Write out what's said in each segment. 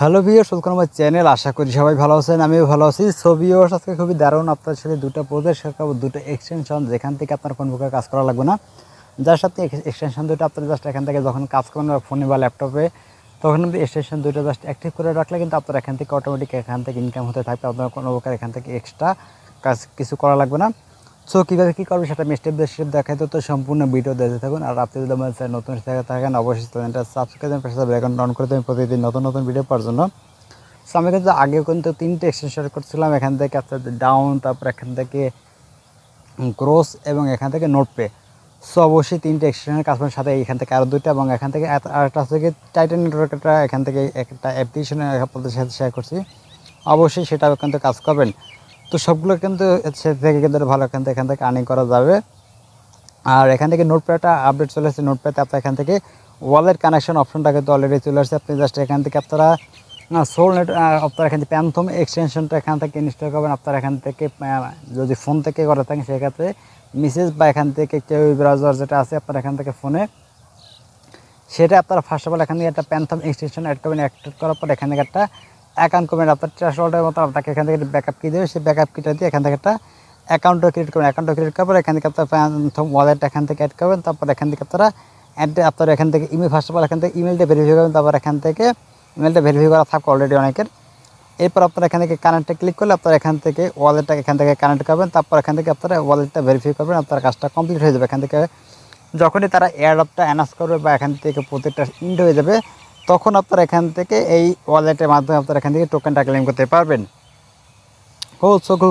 Hello viewers, welcome আমার channel. আশা করি সবাই ভালো আছেন, আমিও ভালো আছি। সো ভিউয়ার্স, আজকে খুবই দারুণ আপনার সাথে দুটো প্রজেক্ট শেয়ার করব, দুটো এক্সটেনশন যেখান থেকে আপনার কোনো প্রকার কাজ করা লাগবে না। যার সাথে এক্সটেনশন দুটো আপনার জাস্ট এখান থেকে যখন কাজ করবেন ফোনে বা ল্যাপটপে, তখন কিন্তু এক্সটেনশন দুটো জাস্ট অ্যাক্টিভ করে রাখলে কিন্তু আপনার এখান থেকে অটোমেটিক এখান থেকে ইনকাম হতে থাকবে। আপনার কোনো প্রকার এখান থেকে এক্সট্রা কাজ কিছু করা লাগবে না। সো কীভাবে কী করবে সেটা আমি স্টেপ বাই স্টেপ দেখাইতে, তো সম্পূর্ণ ভিডিও দেখতে থাকুন। আর আপনি যদি আমার চ্যানেল নতুন থাকেন অবশ্যই চ্যানেলটা সাবস্ক্রাইব করে পাশে বেল আইকনটা অন করে দেবেন প্রতিদিন নতুন নতুন ভিডিও পাওয়ার জন্য। সো আমি কিন্তু আগেও কিন্তু 3টে এক্সটেনশন করছিলাম, এখান থেকে আপনাদের ডাউন, তারপর এখান থেকে ক্রস এবং এখান থেকে নোটপে। সো অবশ্যই 3টে এক্সটেনশনের কাজ করার সাথে এখান থেকে আরও 2টা এবং এখান থেকে আরেকটা হচ্ছে কি টাইটান নেটওয়ার্কটা, এখান থেকে একটা অ্যাপ্লিকেশনে আপনাদের সাথে শেয়ার করছি, অবশ্যই সেটাও কিন্তু কাজ করবেন। তো সবগুলো কিন্তু সে থেকে কিন্তু ভালো এখান থেকে আর্নিং করা যাবে। আর এখান থেকে নোটপ্যাডটা আপডেট চলে আসছে। নোটপ্যাডে আপনার এখান থেকে ওয়ালেট কানেকশন অপশনটা কিন্তু অলরেডি চলে আসছে। আপনি জাস্ট এখান থেকে আপনারা সোল নেট আপনার এখান থেকে প্যান্থম এক্সটেনশনটা এখান থেকে ইনস্টল করবেন। আপনার এখান থেকে যদি ফোন থেকে করে থাকেন সেক্ষেত্রে মেসেজ বা এখান থেকে কেউ ব্রাউজার যেটা আছে আপনার এখান থেকে ফোনে, সেটা আপনারা ফার্স্ট অফ অল এখান থেকে একটা প্যান্থম এক্সটেনশন অ্যাড করবেন। অ্যাড করার পর এখান থেকে একটা অ্যাকাউন্ট করবেন। আপনার ট্রাস্টওয়ালের মতো আপনাকে এখান থেকে ব্যাকআপ কি দেবে, সেই ব্যাকআপ কিটা দিয়ে এখান থেকে একটা অ্যাকাউন্টও ক্রিয়েট করবেন। অ্যাকাউন্টও ক্রিয়েট করার পর এখান থেকে আপনার প্যান্থম ওয়ালেট এখান থেকে অ্যাড করবেন। তারপর এখান থেকে আপনারা এখান থেকে ইমেল ফার্স্ট অফ অল এখান থেকে ইমেলটা ভেরিফাই করবেন। তারপর এখান থেকে ইমেলটা ভেরিফাই করা থাকবে অলরেডি অনেকের। এরপর আপনারা এখান থেকে কানেক্টে ক্লিক করলে আপনারা এখান থেকে ওয়ালেটটা এখান থেকে কানেক্ট করবেন। তারপর এখান থেকে আপনারা ওয়ালেটটা ভেরিফাই করবেন, আপনার কাজটা কমপ্লিট হয়ে যাবে। এখান থেকে যখনই তারা এয়ারড্রপটা অ্যানাউন্স করবে বা এখান থেকে প্রত্যেকটা ইন্ড হয়ে যাবে, তখন আপনারা এখান থেকে এই ওয়ালেটের মাধ্যমে আপনারা এখান থেকে টোকেনটা ক্লেম করতে পারবেন।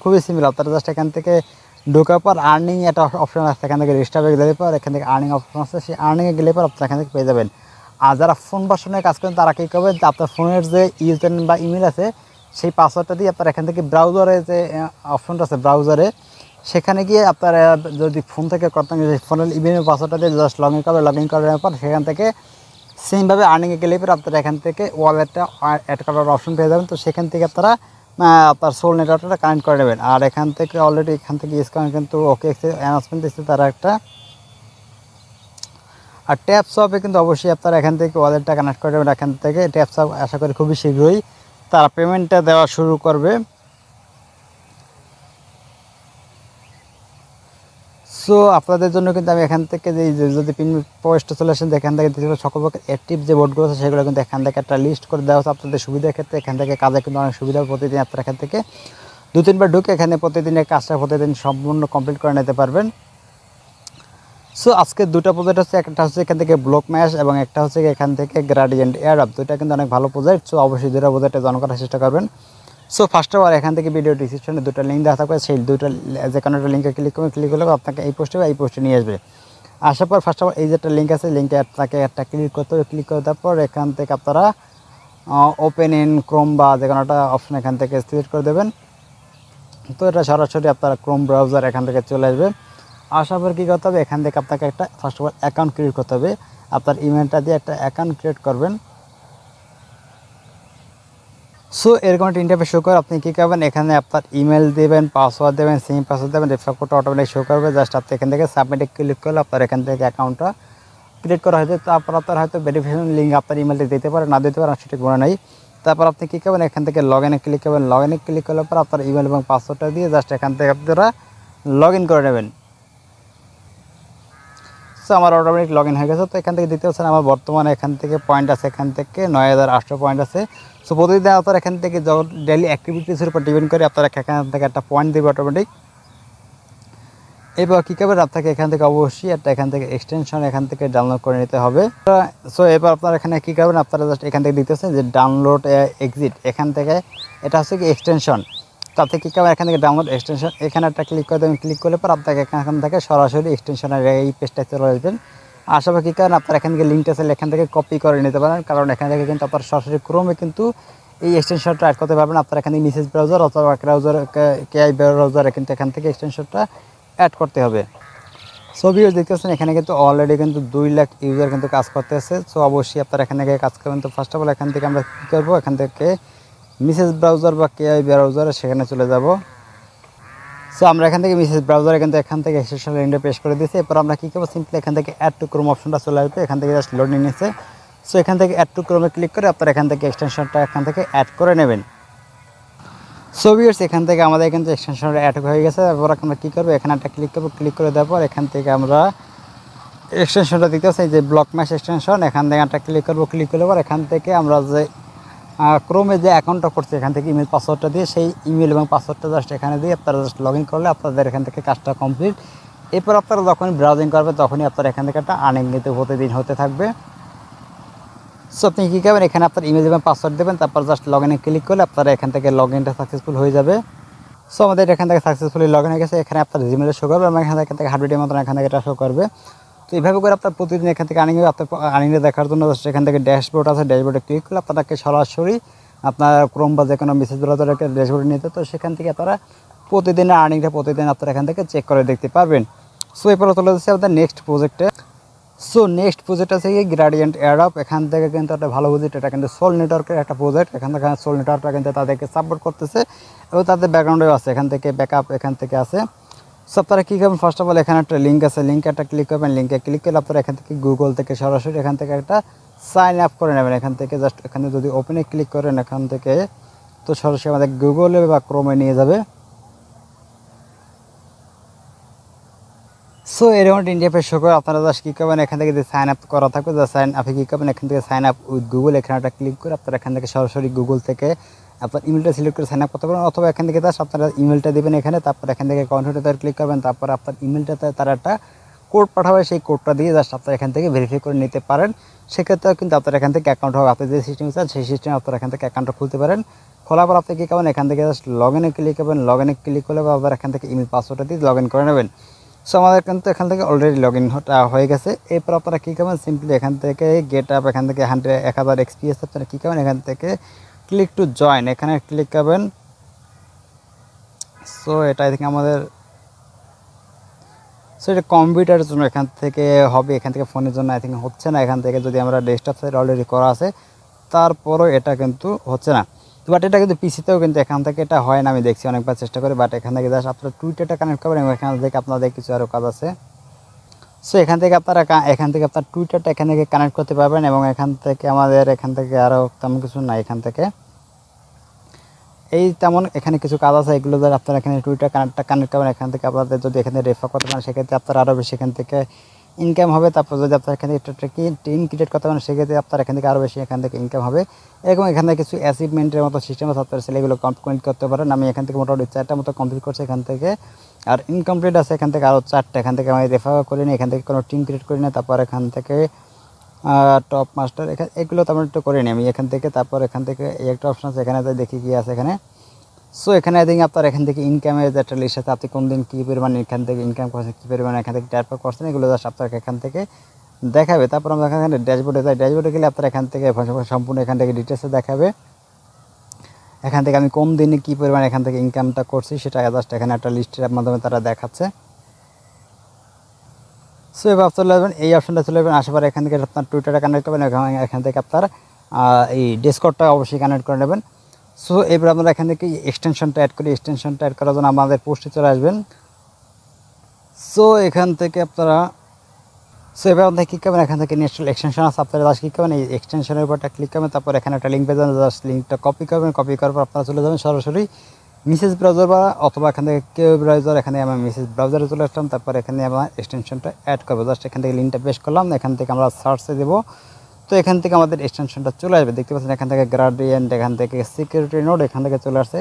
খুবই সিম্পল। আপনারা জাস্ট এখান থেকে ঢোকার পর আর্নিং একটা অপশন আছে, এখান থেকে রেজিস্টার হয়ে গেলে পর এখান থেকে আর্নিং অপশন আছে, সেই আর্নিংয়ে গেলে পর আপনারা এখান থেকে পেয়ে যাবেন। আর যারা ফোন ভার্সনে কাজ করেন তারা কী করবেন, যে আপনার ফোনের যে ইউজার বা ইমেল আছে সেই পাসওয়ার্ডটা দিয়ে আপনার এখান থেকে ব্রাউজারে যে অপশনটা আছে ব্রাউজারে, সেখানে গিয়ে আপনারা যদি ফোন থেকে করতেন ফোনের ইমেল পাসওয়ার্ডটা দিয়ে জাস্ট লগ ইন করার পর সেখান থেকে সেমভাবে আর্নিংয়ে গেলে পর আপনারা এখান থেকে ওয়ালেটটা অ্যাড করার অপশন পেয়ে যাবেন। তো সেখান থেকে আপনারা আপনার সোল নেটওয়ার্কটা কানেক্ট করে নেবেন। আর এখান থেকে অলরেডি এখান থেকে ইসকাউন্ট কিন্তু ওকে অ্যানাউন্সমেন্ট দিচ্ছে তারা একটা। আর ট্যাপসপে কিন্তু অবশ্যই আপনারা এখান থেকে ওয়ালেটটা কানেক্ট করে নেবেন। এখান থেকে ট্যাপসপ আশা করি খুবই শীঘ্রই তারা পেমেন্টটা দেওয়া শুরু করবে। সো আপনাদের জন্য কিন্তু আমি এখান থেকে যদি পিন পয়েন্টটা চলে আসেন, এখান থেকে সকল প্রকার অ্যাক্টিভ যে বোর্ডগুলো আছে সেগুলো কিন্তু এখান থেকে একটা লিস্ট করে দেওয়া হচ্ছে আপনাদের সুবিধার ক্ষেত্রে। এখান থেকে কাজে কিন্তু অনেক সুবিধা। প্রতিদিন আপনারা এখান থেকে 2-3বার ঢুকে এখানে প্রতিদিনের কাজটা প্রতিদিন সম্পূর্ণ কমপ্লিট করে নিতে পারবেন। সো আজকে দুটো প্রজেক্ট হচ্ছে, একটা হচ্ছে এখান থেকে ব্লক ম্যাশ এবং একটা হচ্ছে এখান থেকে গ্রাডিয়েন্ট এয়ারড্রপ। দুইটা কিন্তু অনেক ভালো প্রজেক্ট। সো অবশ্যই দুটো প্রজেক্টে জয়েন করার চেষ্টা করবেন। সো ফার্স্ট অফ অল এখান থেকে ভিডিও ডিসক্রিপশনে দুটো লিঙ্ক দেওয়া থাকবে, সেই দুটো যে কোনো একটা লিঙ্কে ক্লিক করলে আপনাকে এই পোস্টে বা এই পোস্টে নিয়ে আসবে। আসার পর ফার্স্ট অফ অল এই যে একটা লিঙ্ক আছে, লিঙ্কে আপনাকে একটা ক্লিক করতে হবে। ক্লিক করে দেওয়ার পর এখান থেকে আপনারা ওপেন ইন ক্রোম বা যে কোনো একটা অপশন এখান থেকে সিলেক্ট করে দেবেন। তো এটা সরাসরি আপনারা ক্রোম ব্রাউজার এখান থেকে চলে আসবে। আসার পর কী করতে হবে, এখান থেকে আপনাকে একটা first of all account create করতে হবে। আপনার ইমেলটা দিয়ে একটা অ্যাকাউন্ট ক্রিয়েট করবেন। সো এরকম একটা ইন্টারফেস শো করে আপনি কী করবেন, এখানে আপনার ইমেল দেবেন, পাসওয়ার্ড দেবেন, সেম পাসওয়ার্ড দেবেন, রেফার কোডটা অটোমেটিক শো করবে। জাস্ট আপনি এখান থেকে সাবমিটে ক্লিক করলে আপনার এখান থেকে অ্যাকাউন্টটা ক্রিয়েট করা হয়েছে। তারপর আপনার হয়তো ভেরিফিকেশন লিঙ্ক আপনার ইমেলটা দিতে পারে, না দিতে পারে, সেটা মনে নেই। তারপর আপনি কী করবেন, এখান থেকে লগ ইনে ক্লিক করবেন। লগ ইনে ক্লিক করার পর আপনার ইমেল এবং পাসওয়ার্ডটা দিয়ে জাস্ট এখান থেকে আপনারা লগ ইন করে নেবেন। সো আমার অটোমেটিক লগ ইন হয়ে গেছে। তো এখান থেকে দিতে হচ্ছে আমার বর্তমানে এখান থেকে পয়েন্ট আছে, এখান থেকে 9800 পয়েন্ট আছে। সো প্রতিদিন আপনার এখান থেকে যখন ডেইলি অ্যাক্টিভিটিসের উপর ডিপেন্ড করে আপনারা এখান থেকে একটা পয়েন্ট দেবে অটোমেটিক। এবার কী করবেন, আপনাকে এখান থেকে অবশ্যই একটা এখান থেকে এক্সটেনশন এখান থেকে ডাউনলোড করে নিতে হবে। সো এবার আপনারা এখানে কী করবেন, আপনারা জাস্ট এখান থেকে দিতেছেন যে ডাউনলোড এক্সিট, এখান থেকে এটা হচ্ছে কি এক্সটেনশন। তাতে কী করবেন, এখান থেকে ডাউনলোড এক্সটেনশন এখানে একটা ক্লিক করে দেবেন। ক্লিক করলে পর আপনাকে এখান থেকে সরাসরি এক্সটেনশনের এই পেজটায় চলে আসবেন। আশা কী করেন আপনারা এখান থেকে লিঙ্কটা চাইলে এখান থেকে কপি করে নিতে পারেন, কারণ এখান থেকে কিন্তু আপনার সরাসরি ক্রোমে কিন্তু এই এক্সটেনশনটা অ্যাড করতে পারবেন। আপনারা এখানে মেসেজ ব্রাউজার অথবা কেআই ব্রাউজারে কিন্তু এখান থেকে এক্সটেনশনটা অ্যাড করতে হবে। সো ভিউয়ার্স দেখতেছেন এখানে কিন্তু অলরেডি কিন্তু 2 লাখ ইউজার কিন্তু কাজ করতেছে। সো অবশ্যই আপনারা এখানে গিয়ে কাজ করবেন। তো ফার্স্ট অফ অল এখান থেকে আমরা কী করবো, এখান থেকে মেসেজ ব্রাউজার বা কেআই ব্রাউজারে সেখানে চলে যাব। সো আমরা এখান থেকে মেসেজ ব্রাউজারে কিন্তু এখান থেকে এক্সটেনশন লিঙ্কটা পেশ করে দিয়েছি। এরপর আমরা কী করবো, সিম্পলি এখান থেকে অ্যাড টু ক্রোম অপশনটা চলে আসবে। এখান থেকে জাস্ট লোডিং নিচ্ছে। সো এখান থেকে অ্যাড টু ক্রোমে ক্লিক করে আপনারা এখান থেকে এক্সটেনশনটা এখান থেকে অ্যাড করে নেবেন। সো ভিউয়ার্স এখান থেকে আমাদের কিন্তু এক্সটেনশনটা অ্যাড হয়ে গেছে। এরপর আমরা কী করবো, এখানে একটা ক্লিক করবো, ক্লিক করে দেওয়ার পর এখান থেকে আমরা এক্সটেনশনটা দিতে হচ্ছে যে ব্লক ম্যাশ এক্সটেনশন, এখান থেকে একটা ক্লিক করবো, ক্লিক করলে পর এখান থেকে আমরা যে ক্রোমে যে অ্যাকাউন্টটা করছি এখান থেকে ইমেল পাসওয়ার্ডটা দিয়ে সেই ইমেল এবং পাসওয়ার্ডটা জাস্ট এখানে দিয়ে আপনারা জাস্ট লগ ইন করলে আপনাদের এখান থেকে কাজটা কমপ্লিট। এরপর আপনারা যখনই ব্রাউজিং করবেন তখনই আপনারা এখান থেকে একটা আর্নিং কিন্তু প্রতিদিন হতে থাকবে। সো আপনি কী করবেন, এখানে আপনার ইমেল এবং পাসওয়ার্ড দেবেন, তারপর জাস্ট লগ ইনে ক্লিক করলে আপনারা এখান থেকে লগ ইনটা সাকসেসফুল হয়ে যাবে। সো আমাদের এখান থেকে সাকসেসফুলি লগ ইন হয়ে গেছে। এখানে আপনার জিমেলে শো করবে এবং এখান থেকে হার্ডওয়্যারের মতন এখান থেকে এটা শো করবে। তো এইভাবে করে আপনার প্রতিদিন এখান থেকে আর্নিং আপনার আর্নিংটা দেখার জন্য এখান থেকে ড্যাশবোর্ড আছে, ড্যাশবোর্ডে ক্লিক করলে আপনাকে সরাসরি আপনার ক্রোম বা যে কোনো মেসেজ ব্রাউজারকে ড্যাশবোর্ডে নিতে, তো সেখান থেকে আপনারা প্রতিদিনের আর্নিংটা প্রতিদিন আপনারা এখান থেকে চেক করে দেখতে পারবেন। সো এরপরে চলে যাচ্ছে আপনার নেক্সট প্রজেক্টে। সো নেক্সট প্রজেক্ট আছে কি গ্রেডিয়েন্ট এয়ারড্রপ। এখান থেকে কিন্তু একটা ভালো প্রজেক্ট, এটা কিন্তু সোল নেটওয়ার্কের একটা প্রজেক্ট। এখান থেকে সোল নেটওয়ার্কটা কিন্তু তাদেরকে সাপোর্ট করতেছে এবং তাদের ব্যাকগ্রাউন্ডেও আছে, এখান থেকে ব্যাকআপ এখান থেকে আছে। সো আপনারা কী করবেন, ফার্স্ট অফ অল এখানে একটা লিঙ্ক আছে, লিঙ্কে একটা ক্লিক করবেন, লিঙ্কে ক্লিক করলে আপনারা এখান থেকে গুগল থেকে সরাসরি এখান থেকে একটা সাইন আপ করে নেবেন। এখান থেকে জাস্ট এখানে যদি ওপেনে ক্লিক করেন এখান থেকে, তো সরাসরি আমাদের গুগলে বা ক্রোমে নিয়ে যাবে। সো এরকম ইন্ডিয়া শো করে আপনারা জাস্ট কী করবেন, এখান থেকে যে সাইন আপ করা থাকবে যা সাইন আপে কী করবেন, এখান থেকে সাইন আপ উইথ গুগল এখানে একটা ক্লিক করে আপনারা এখান থেকে সরাসরি গুগল থেকে আপনার ইমেলটা সিলেক্ট করে সাইন আপ করতে পারেন, অথবা এখান থেকে জাস্ট আপনারা ইমেলটা দেবেন এখানে, তারপর এখান থেকে কন্টিনিউতে ক্লিক করবেন, তারপর আপনার ইমেলটাতে তারা একটা কোড পাঠাবে, সেই কোডটা দিয়ে জাস্ট আপনারা এখান থেকে ভেরিফাই করে নিতে পারেন। সেক্ষেত্রেও কিন্তু আপনারা এখান থেকে অ্যাকাউন্ট হবে, আপনি যে সিস্টেম চান সেই সিস্টেমে আপনারা এখান থেকে অ্যাকাউন্টটা খুলতে পারেন। খোলার পর আপনি কী করবেন, এখান থেকে জাস্ট লগ ইনে ক্লিক করবেন, লগ ইনে ক্লিক করলে আবার এখান থেকে ইমেল পাসওয়ার্ডটা দিয়ে লগ ইন করে নেবেন। সো আমাদের কিন্তু এখান থেকে অলরেডি লগ ইন হয়ে গেছে। এরপর আপনারা কী করবেন, সিম্পলি এখান থেকে গেট আপ, এখান থেকে 1000 এক্সপিএস আপনারা কী করবেন, এখান থেকে ক্লিক টু জয়েন এখানে ক্লিক করবেন। সো এটা আই থিঙ্ক আমাদের, সো এটা কম্পিউটারের জন্য এখান থেকে হবে, এখান থেকে ফোনের জন্য আই থিঙ্ক হচ্ছে না। এখান থেকে যদি আমরা ডেস্কটপ সাইড অলরেডি করা আছে তারপরও এটা কিন্তু হচ্ছে না। তো বাট এটা কিন্তু পিসিতেও কিন্তু এখান থেকে এটা হয় না, আমি দেখছি অনেকবার চেষ্টা করে। বাট এখান থেকে জাস্ট আপনারা টুইটারটা কানেক্ট করবেন এবং এখান থেকে আপনাদের কিছু আরও কাজ আছে। সো এখান থেকে আপনারা আপনার টুইটারটা এখান থেকে কানেক্ট করতে পারবেন এবং এখান থেকে আমাদের এখান থেকে আরও তেমন কিছু না, এখান থেকে এই তেমন এখানে কিছু কাজ আছে, এগুলো ধরে আপনারা এখানে টুইটার কানেক্ট করবেন। এখান থেকে আপনাদের যদি এখানে রেফার করতে পারেন সেক্ষেত্রে আপনারা আরও বেশি এখান থেকে ইনকাম হবে। তারপর যদি আপনার এখানে একটা টিম ক্রিয়েট করতে পারেন সেক্ষেত্রে আপনার এখান থেকে আরও বেশি এখান থেকে ইনকাম হবে। এবং এখানে কিছু অ্যাচিভমেন্টের মতো সিস্টেম আছে, আপনারা সেগুলো কমপ্লিট করতে পারেন। আমি এখান থেকে মোটামুটি 4টা মতো কমপ্লিট করছি এখান থেকে, আর ইনকমপ্লিট আছে এখান থেকে আরও 4টা। এখান থেকে আমি রেফার করি না, এখান থেকে কোনো টিম ক্রিয়েট করি না। তারপর এখান থেকে টপ মাস্টার এগুলো তেমন একটু করে নিই আমি এখান থেকে। তারপর এখান থেকে এই একটা অপশন আছে, এখানে দেখি কী আছে এখানে। সো এখানে আই থিঙ্ক আপনার এখান থেকে ইনকামের যে একটা লিস্ট আছে, আপনি কোন দিন কী পরিমাণ এখান থেকে ইনকাম করছেন, কী পরিমাণ এখান থেকে ট্রান্সফার করছেন, এগুলো জাস্ট আপনাকে এখান থেকে দেখাবে। তারপর আমরা এখানে ড্যাশবোর্ডে যাই, ড্যাশবোর্ডে গেলে আপনার এখান থেকে সম্পূর্ণ এখান থেকে ডিটেলসে দেখাবে। এখান থেকে আমি কোন দিনে কী পরিমাণ এখান থেকে ইনকামটা করছি সেটা জাস্ট এখানে একটা লিস্টের মাধ্যমে তারা দেখাচ্ছে। সো এবার চলে যাবেন এই অপশনটা চলে যাবেন, আসার পরে এখান থেকে আপনার টুইটারটা কানেক্ট করবেন, এখান থেকে আপনার এই ডিসকর্ডটা অবশ্যই কানেক্ট করে নেবেন। সো এবার আমরা এখান থেকে এক্সটেনশনটা অ্যাড করি, এক্সটেনশনটা অ্যাড করার জন্য আমাদের পোস্টে চলে আসবেন। সো এখান থেকে আপনারা এবার আমাদের কী করবেন, এখান থেকে নেক্সট এক্সটেনশন আছে, আপনারা জাস্ট কী করবেন এই এক্সটেনশনের উপরটা ক্লিক করবেন। তারপর এখানে একটা লিঙ্ক পেয়ে যাবেন, জাস্ট লিঙ্কটা কপি করবেন, কপি করার পর আপনারা চলে যাবেন সরাসরি মেসেজ ব্রাউজার বা অথবা এখান থেকে কেউ ব্রাউজার, এখানে আমার মেসেজ ব্রাউজারে চলে আসলাম। তারপর এখানে আমার এক্সটেনশনটা অ্যাড করবো, জাস্ট এখান থেকে লিঙ্কটা পেস্ট করলাম, এখান থেকে আমরা সার্চে দেবো। তো এখান থেকে আমাদের এক্সটেনশনটা চলে আসবে, দেখতে পাচ্ছেন এখান থেকে গ্রেডিয়েন্ট, এখান থেকে সিকিউরিটি নোড এখান থেকে চলে আসছে,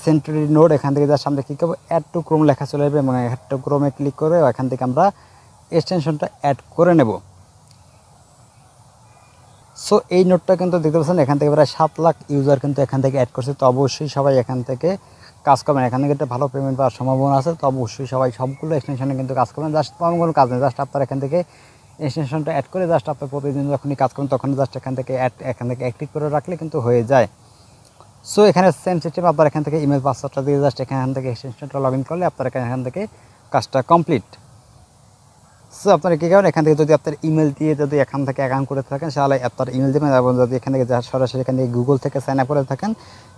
সেন্ট্রালি নোড। এখান থেকে জাস্ট আমরা কী করবো, অ্যাড টু ক্রোম লেখা চলে আসবে এবং অ্যাড টু ক্রোমে ক্লিক করে এখান থেকে আমরা এক্সটেনশনটা অ্যাড করে নেব। সো এই নোটটা কিন্তু দেখতে পাচ্ছেন এখান থেকে প্রায় 7 লাখ ইউজার কিন্তু এখান থেকে অ্যাড করছে। তো অবশ্যই সবাই এখান থেকে কাজ করবেন, এখান থেকে একটা ভালো পেমেন্ট পাওয়ার সম্ভাবনা আছে। তো অবশ্যই সবাই সবগুলো এক্সটেনশনে কিন্তু কাজ করবেন, জাস্ট কোনো কাজ নেই, জাস্ট আপনার এখান থেকে এক্সটেনশনটা অ্যাড করে জাস্ট আপনার প্রতিদিন যখনই কাজ করবেন তখন জাস্ট এখান থেকে অ্যাক্টিভ করে রাখলে কিন্তু হয়ে যায়। সো এখানে সেম সিস্টেম, আপনার এখান থেকে ইমেল পাসওয়ার্ডটা দিয়ে জাস্ট এখান থেকে এক্সটেনশনটা লগ ইন করলে আপনার এখান থেকে কাজটা কমপ্লিট। সো আপনারা কী করেন, এখান থেকে যদি আপনার ইমেল দিয়ে যদি এখান থেকে অ্যাকাউন্ট করে থাকেন তাহলে আপনার ইমেল দেবেন, এবং যদি এখান থেকে সরাসরি এখান থেকে গুগল থেকে সাইন আপ করে থাকেন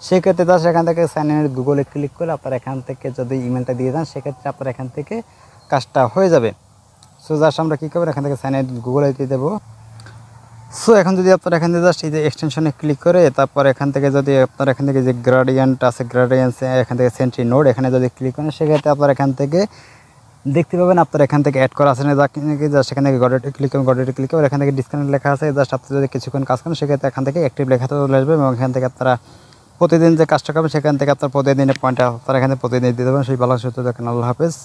সেক্ষেত্রে জাস্ট এখান থেকে সাইন ইনের গুগলে ক্লিক করে আপনার এখান থেকে যদি ইমেলটা দিয়ে দেন সেক্ষেত্রে আপনার এখান থেকে কাজটা হয়ে যাবে। সো সো জাস্ট আমরা কী করবো এখান থেকে সাইন গুগল আইডি দেবো। সো এখন যদি আপনারা এখান থেকে জাস্ট এই যে এক্সটেনশনে ক্লিক করে তারপর এখান থেকে যদি আপনারা এখান থেকে যে গ্রেডিয়েন্ট আছে গ্রেডিয়েন্টস এখান থেকে সেন্ট্রি নোড এখানে যদি ক্লিক করেন সেক্ষেত্রে আপনারা এখান থেকে দেখতে পাবেন আপনার এখান থেকে অ্যাড করা আছে না জাস্ট এখান থেকে গডেটে ক্লিক করুন, গডেটে ক্লিক করে এখান থেকে ডিসকানেক্ট লেখা আছে জাস্ট আপনি যদি কিছুক্ষণ কাজ করেন সেক্ষেত্রে এখান থেকে অ্যাক্টিভ লেখা চলে আসবে এবং এখান থেকে আপনারা প্রতিদিন যে কাজটা করবেন সেখান থেকে আপনার প্রতিদিনের পয়েন্ট আপনারা এখানে প্রতিদিন দিতে পারবেন। সেই ভালো সুস্থ থাকেন, আল্লাহ হাফেজ।